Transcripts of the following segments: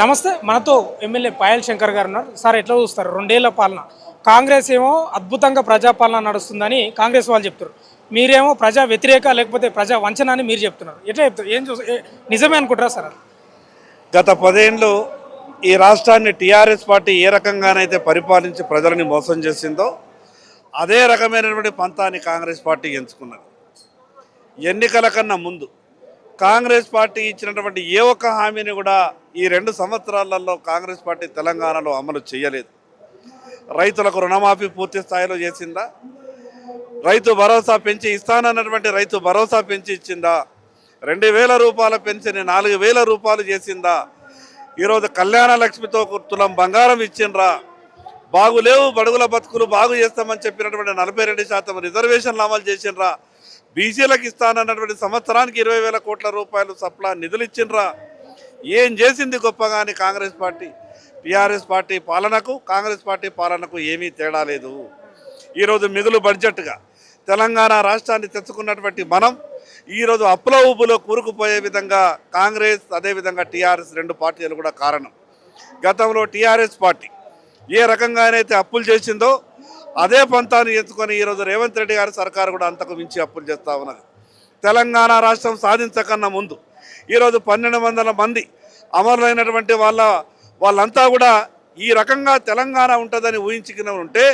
నమస్తే. మనతో ఎమ్మెల్యే పాయల్ శంకర్ గారు ఉన్నారు. సార్ ఎట్లా చూస్తారు 2 ఏళ్ల పాలన? కాంగ్రెస్ ఏమో అద్భుతంగా ప్రజాపాలన నడుస్తుందని కాంగ్రెస్ వాళ్ళు చెప్తారు. మీరేమో ప్రజా వ్యతిరేక లేకపోతే ప్రజా వంచన అని మీరు చెప్తున్నారు. ఎట్లా చెప్తారు? ఏం నిజమే అనుకుంటారా సార్ అది? గత 10 ఏళ్ళు ఈ రాష్ట్రాన్ని టీఆర్ఎస్ పార్టీ ఏ రకంగానైతే పరిపాలించి ప్రజలని మోసం చేసిందో అదే రకమైనటువంటి పంతాన్ని కాంగ్రెస్ పార్టీ ఎంచుకున్నది. ఎన్నికల కన్నా ముందు కాంగ్రెస్ పార్టీ ఇచ్చినటువంటి ఏ ఒక్క హామీని కూడా ఈ 2 సంవత్సరాలలో కాంగ్రెస్ పార్టీ తెలంగాణలో అమలు చేయలేదు. రైతులకు రుణమాఫీ పూర్తి స్థాయిలో చేసిందా? రైతు భరోసా పెంచి ఇస్తానన్నటువంటి రైతు భరోసా పెంచి ఇచ్చిందా? 2,000 రూపాయల పెన్షన్ 4,000 రూపాయలు చేసిందా? ఈరోజు కళ్యాణ లక్ష్మితో తులం బంగారం ఇచ్చిండ్రా? బాగులేవు బడుగుల బతుకులు బాగు చేస్తామని చెప్పినటువంటి 42% రిజర్వేషన్లు అమలు చేసిండ్రా? బీసీలకు ఇస్తానన్నటువంటి సంవత్సరానికి 20,000 కోట్ల రూపాయలు సప్లా నిధులు ఇచ్చిండ్రా? ఏం చేసింది గొప్పగాని కాంగ్రెస్ పార్టీ? టీఆర్ఎస్ పార్టీ పాలనకు కాంగ్రెస్ పార్టీ పాలనకు ఏమీ తేడా లేదు. ఈరోజు మిగులు బడ్జెట్గా తెలంగాణ రాష్ట్రాన్ని తెచ్చుకున్నటువంటి మనం ఈరోజు అప్పుల ఊపులో కూరుకుపోయే విధంగా కాంగ్రెస్ అదేవిధంగా టీఆర్ఎస్ 2 పార్టీలు కూడా కారణం. గతంలో టీఆర్ఎస్ పార్టీ ఏ రకంగానైతే అప్పులు చేసిందో అదే పంతాన్ని ఎంచుకొని ఈరోజు రేవంత్ రెడ్డి గారి సర్కారు కూడా అంతకు మించి అప్పులు చేస్తూ ఉన్నది. తెలంగాణ రాష్ట్రం సాధించకన్నా ముందు ఈరోజు 1,200 మంది అమరులైనటువంటి వాళ్ళంతా కూడా ఈ రకంగా తెలంగాణ ఉంటుందని ఊహించుకుని ఉంటే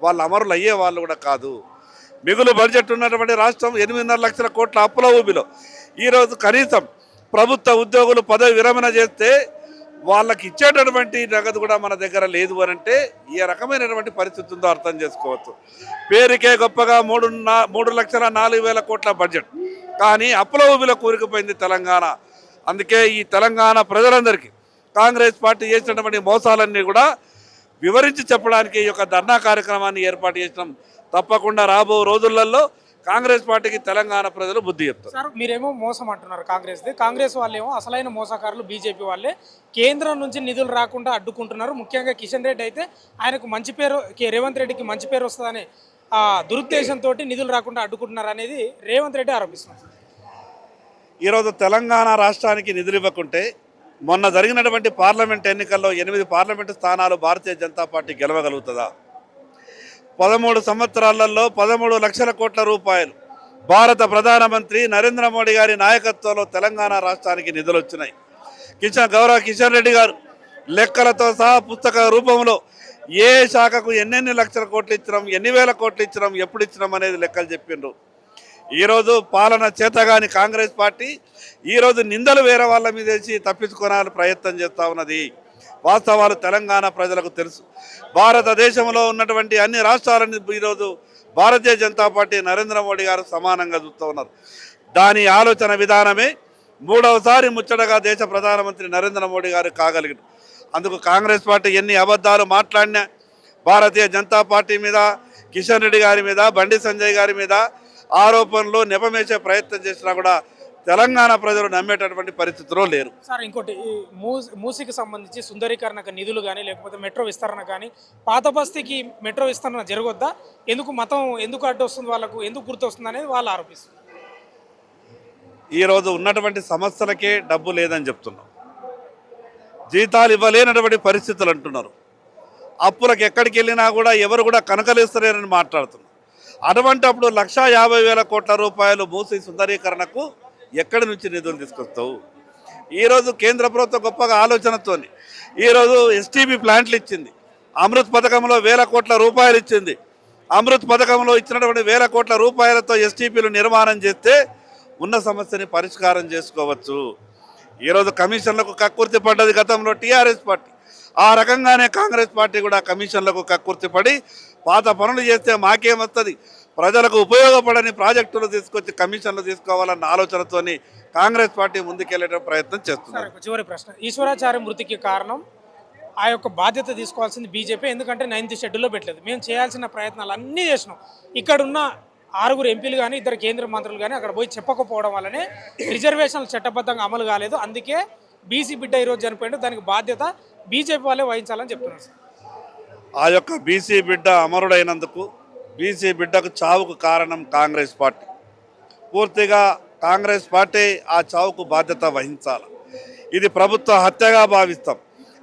వాళ్ళు అమరులు అయ్యే వాళ్ళు కూడా కాదు. మిగులు బడ్జెట్ ఉన్నటువంటి రాష్ట్రం 8.5 లక్షల కోట్ల అప్పుల ఊబిలో ఈరోజు కనీసం ప్రభుత్వ ఉద్యోగులు పదవి విరమణ చేస్తే వాళ్ళకి ఇచ్చేటటువంటి నగదు కూడా మన దగ్గర లేదు అని అంటే ఏ రకమైనటువంటి పరిస్థితి ఉందో అర్థం చేసుకోవచ్చు. పేరుకే గొప్పగా 3,04,000 కోట్ల బడ్జెట్, కానీ అప్పుల ఊబిలో కూరుకుపోయింది తెలంగాణ. అందుకే ఈ తెలంగాణ ప్రజలందరికీ కాంగ్రెస్ పార్టీ చేసినటువంటి మోసాలన్నీ కూడా వివరించి చెప్పడానికి ఈ యొక్క ధర్నా కార్యక్రమాన్ని ఏర్పాటు చేసినాం. తప్పకుండా రాబో రోజులలో కాంగ్రెస్ పార్టీకి తెలంగాణ ప్రజలు బుద్ధి చెప్తారు. సార్ మీరేమో మోసం అంటున్నారు కాంగ్రెస్ వాళ్ళేమో అసలైన మోసకారులు బీజేపీ వాళ్ళే. కేంద్రం నుంచి నిధులు రాకుండా అడ్డుకుంటున్నారు. ముఖ్యంగా కిషన్ రెడ్డి అయితే ఆయనకు మంచి పేరు, రేవంత్ రెడ్డికి మంచి పేరు వస్తుందని దురుద్దేశంతో నిధులు రాకుండా అడ్డుకుంటున్నారు అనేది రేవంత్ రెడ్డి ఆరోపిస్తున్నారు. ఈరోజు తెలంగాణ రాష్ట్రానికి నిధులు ఇవ్వకుంటే మొన్న జరిగినటువంటి పార్లమెంట్ ఎన్నికల్లో 8 పార్లమెంటు స్థానాలు భారతీయ జనతా పార్టీ గెలవగలుగుతుందా? 13 సంవత్సరాలలో 13 లక్షల కోట్ల రూపాయలు భారత ప్రధానమంత్రి నరేంద్ర మోడీ గారి నాయకత్వంలో తెలంగాణ రాష్ట్రానికి నిధులు వచ్చినాయి. గౌరవ కిషన్ రెడ్డి గారు లెక్కలతో సహా పుస్తక రూపంలో ఏ శాఖకు ఎన్నెన్ని లక్షల కోట్లు ఇచ్చినాం, ఎన్ని వేల కోట్లు ఇచ్చినాం, ఎప్పుడు ఇచ్చినాం అనేది లెక్కలు చెప్పిండ్రు. ఈరోజు పాలన చేతగాని కాంగ్రెస్ పార్టీ ఈరోజు నిందలు వేరే వాళ్ళ మీద వేసి తప్పించుకోవాలని ప్రయత్నం చేస్తూ ఉన్నది. వాస్తవాలు తెలంగాణ ప్రజలకు తెలుసు. భారతదేశంలో ఉన్నటువంటి అన్ని రాష్ట్రాలని ఈరోజు భారతీయ జనతా పార్టీ నరేంద్ర మోడీ గారు సమానంగా చూస్తూ ఉన్నారు. దాని ఆలోచన విధానమే 3వసారి ముచ్చటగా దేశ ప్రధానమంత్రి నరేంద్ర మోడీ గారు కాగలిగారు. అందుకు కాంగ్రెస్ పార్టీ ఎన్ని అబద్ధాలు మాట్లాడినా భారతీయ జనతా పార్టీ మీద, కిషన్ రెడ్డి గారి మీద, బండి సంజయ్ గారి మీద ఆరోపణలు నెపమేసే ప్రయత్నం చేసినా కూడా తెలంగాణ ప్రజలు నమ్మేటటువంటి పరిస్థితిలో లేరు. సార్ ఇంకోటి, ఈ మూసీకి సంబంధించి సుందరీకరణకు నిధులు కానీ లేకపోతే మెట్రో విస్తరణ కానీ పాత బస్తీకి మెట్రో విస్తరణ జరగొద్దా? ఎందుకు అడ్డు వస్తుంది, వాళ్ళకు ఎందుకు గుర్తు వస్తుంది అనేది వాళ్ళు ఆరోపిస్తారు. ఈరోజు ఉన్నటువంటి సమస్యలకే డబ్బు లేదని చెప్తున్నాం. జీతాలు ఇవ్వలేనటువంటి పరిస్థితులు అంటున్నారు. అప్పులకు ఎక్కడికి వెళ్ళినా కూడా ఎవరు కూడా కనకలేస్తలేరని మాట్లాడుతున్నారు. అటువంటప్పుడు 1,50,000 కోట్ల రూపాయలు మూసీ సుందరీకరణకు ఎక్కడి నుంచి నిధులు తీసుకొస్తావు? ఈరోజు కేంద్ర ప్రభుత్వం గొప్పగా ఆలోచనతో ఈరోజు ఎస్టీబీ ప్లాంట్లు ఇచ్చింది. అమృత్ పథకంలో 1,000 కోట్ల రూపాయలు ఇచ్చింది. అమృత్ పథకంలో ఇచ్చినటువంటి 1,000 కోట్ల రూపాయలతో ఎస్టీపీలు నిర్మాణం చేస్తే ఉన్న సమస్యని పరిష్కారం చేసుకోవచ్చు. ఈరోజు కమిషన్లకు కక్కుర్తి పడ్డది గతంలో టీఆర్ఎస్ పార్టీ. ఆ రకంగానే కాంగ్రెస్ పార్టీ కూడా కమిషన్లకు కక్కుర్తి పడి పాత పనులు చేస్తే మాకేమొస్తుంది, ప్రజలకు ఉపయోగపడని ప్రాజెక్టులు తీసుకొచ్చి కమిషన్లు తీసుకోవాలన్న ఆలోచనతోని కాంగ్రెస్ పార్టీ ముందుకెళ్లే ప్రయత్నం చేస్తున్నారు. చివరి ప్రశ్న, ఈశ్వరాచార్య మృతికి కారణం ఆ యొక్క బాధ్యత తీసుకోవాల్సింది బీజేపీ. ఎందుకంటే 9th షెడ్యూల్లో పెట్టలేదు. మేము చేయాల్సిన ప్రయత్నాలు అన్నీ చేసినాం. ఇక్కడున్న 6 ఎంపీలు కానీ 2 కేంద్ర మంత్రులు కానీ అక్కడ పోయి చెప్పకపోవడం వల్లనే రిజర్వేషన్లు చట్టబద్ధంగా అమలు కాలేదు. అందుకే బీసీ బిడ్డ ఈరోజు చనిపోయింది. దానికి బాధ్యత బీజేపీ వాళ్ళే వహించాలని చెప్తున్నారు సార్. ఆ యొక్క బీసీ బిడ్డ అమరుడైనందుకు, బీసీ బిడ్డకు చావుకు కారణం కాంగ్రెస్ పార్టీ. పూర్తిగా కాంగ్రెస్ పార్టీ ఆ చావుకు బాధ్యత వహించాలి. ఇది ప్రభుత్వ హత్యగా భావిస్తాం.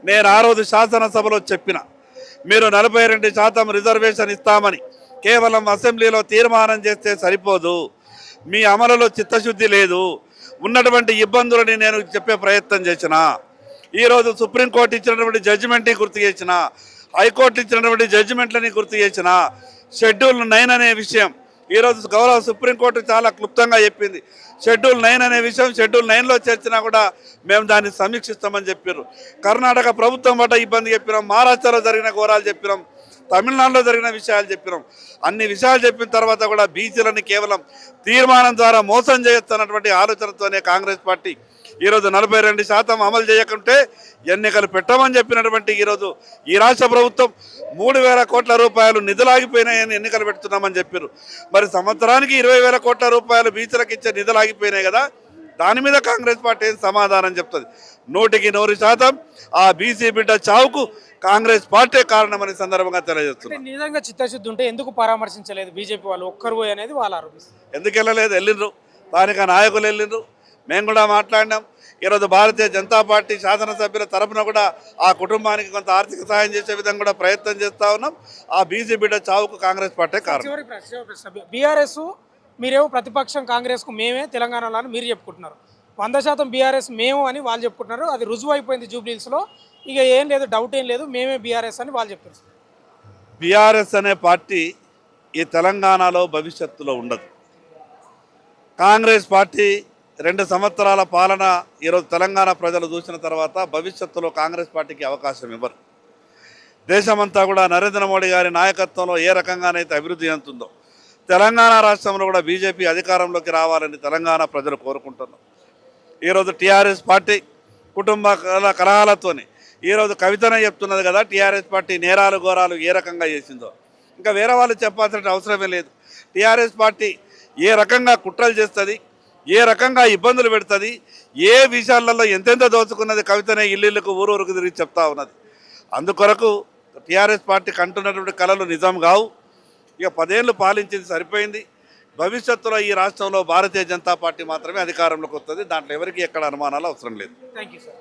నేను ఆ రోజు శాసనసభలో చెప్పిన, మీరు 42% రిజర్వేషన్ ఇస్తామని కేవలం అసెంబ్లీలో తీర్మానం చేస్తే సరిపోదు, మీ అమలులో చిత్తశుద్ధి లేదు, ఉన్నటువంటి ఇబ్బందులని నేను చెప్పే ప్రయత్నం చేసిన. ఈరోజు సుప్రీంకోర్టు ఇచ్చినటువంటి జడ్జిమెంట్ని గుర్తు చేసిన, హైకోర్టు ఇచ్చినటువంటి జడ్జిమెంట్లని గుర్తు చేసిన. షెడ్యూల్ 9 అనే విషయం ఈరోజు గౌరవ సుప్రీంకోర్టు చాలా క్లుప్తంగా చెప్పింది. షెడ్యూల్ 9 అనే విషయం షెడ్యూల్ 9లో చేర్చినా కూడా మేము దాన్ని సమీక్షిస్తామని చెప్పారు. కర్ణాటక ప్రభుత్వం పట్ల ఇబ్బంది చెప్పినాం, మహారాష్ట్రలో జరిగిన ఘోరాలు చెప్పినాం, తమిళనాడులో జరిగిన విషయాలు చెప్పినాం. అన్ని విషయాలు చెప్పిన తర్వాత కూడా బీసీలని కేవలం తీర్మానం ద్వారా మోసం చేయొచ్చన్నటువంటి ఆలోచనతోనే కాంగ్రెస్ పార్టీ ఈరోజు 42% అమలు చేయకుంటే ఎన్నికలు పెట్టమని చెప్పినటువంటి ఈరోజు ఈ రాష్ట్ర ప్రభుత్వం 3,000 కోట్ల రూపాయలు నిధులాగిపోయినాయని ఎన్నికలు పెడుతున్నామని చెప్పారు. మరి సంవత్సరానికి 20,000 కోట్ల రూపాయలు బీసీలకు ఇచ్చే నిధులాగిపోయినాయి కదా, దాని మీద కాంగ్రెస్ పార్టీ ఏం సమాధానం చెప్తుంది? 100% ఆ బీసీ బిడ్డ చావుకు కాంగ్రెస్ పార్టీ కారణమని సందర్భంగా తెలియజేస్తున్నారు. నిజంగా చిత్తశుద్ధి ఉంటే ఎందుకు పరామర్శించలేదు బీజేపీ వాళ్ళు? ఒక్కరు పోయి అనేది వాళ్ళు ఆరోపిస్తారు. ఎందుకు వెళ్ళలేదు? వెళ్ళిండ్రు, స్థానిక నాయకులు వెళ్ళిండ్రు, మేము కూడా మాట్లాడినాం. ఈరోజు భారతీయ జనతా పార్టీ శాసనసభ్యుల తరఫున కూడా ఆ కుటుంబానికి కొంత ఆర్థిక సహాయం చేసే విధంగా కూడా ప్రయత్నం చేస్తూ ఉన్నాం. ఆ బీసీ బిడ్డ చావుకు కాంగ్రెస్ పార్టీ కారణం. చివరి ప్రశ్న. బీఆర్ఎస్ మీరేమో ప్రతిపక్షం, కాంగ్రెస్కు మేమే తెలంగాణలో అని మీరు చెప్పుకుంటున్నారు. 100% బీఆర్ఎస్ మేము అని వాళ్ళు చెప్పుకుంటున్నారు. అది రుజువు అయిపోయింది జూబ్లీహిల్స్లో. ఇక ఏం లేదు, డౌట్ ఏం లేదు, మేమే బీఆర్ఎస్ అని వాళ్ళు చెప్తారు. బీఆర్ఎస్ అనే పార్టీ ఈ తెలంగాణలో భవిష్యత్తులో ఉండదు. కాంగ్రెస్ పార్టీ 2 సంవత్సరాల పాలన ఈరోజు తెలంగాణ ప్రజలు చూసిన తర్వాత భవిష్యత్తులో కాంగ్రెస్ పార్టీకి అవకాశం ఇవ్వరు. దేశమంతా కూడా నరేంద్ర మోడీ గారి నాయకత్వంలో ఏ రకంగానైతే అభివృద్ధి చెందుతుందో, తెలంగాణ రాష్ట్రంలో కూడా బీజేపీ అధికారంలోకి రావాలని తెలంగాణ ప్రజలు కోరుకుంటున్నారు. ఈరోజు టీఆర్ఎస్ పార్టీ కుటుంబ కలహాలతోని ఈరోజు కవితనే చెప్తున్నది కదా, టీఆర్ఎస్ పార్టీ నేరాలు ఘోరాలు ఏ రకంగా చేసిందో. ఇంకా వేరే వాళ్ళు చెప్పాల్సిన అవసరమే లేదు. టీఆర్ఎస్ పార్టీ ఏ రకంగా కుట్రలు చేస్తుంది, ఏ రకంగా ఇబ్బందులు పెడుతుంది, ఏ విషయాలలో ఎంతెంత దోచుకున్నది కవితనే ఇల్లుకు ఊరూరుకు తిరిగి చెప్తా ఉన్నది. అందుకొరకు టీఆర్ఎస్ పార్టీ కంటున్నటువంటి కళలు నిజం కావు. ఇక 10 ఏళ్ళు పాలించింది సరిపోయింది. భవిష్యత్తులో ఈ రాష్ట్రంలో భారతీయ జనతా పార్టీ మాత్రమే అధికారంలోకి వస్తుంది. దాంట్లో ఎవరికి ఎక్కడ అనుమానాలు అవసరం లేదు. Thank you sir.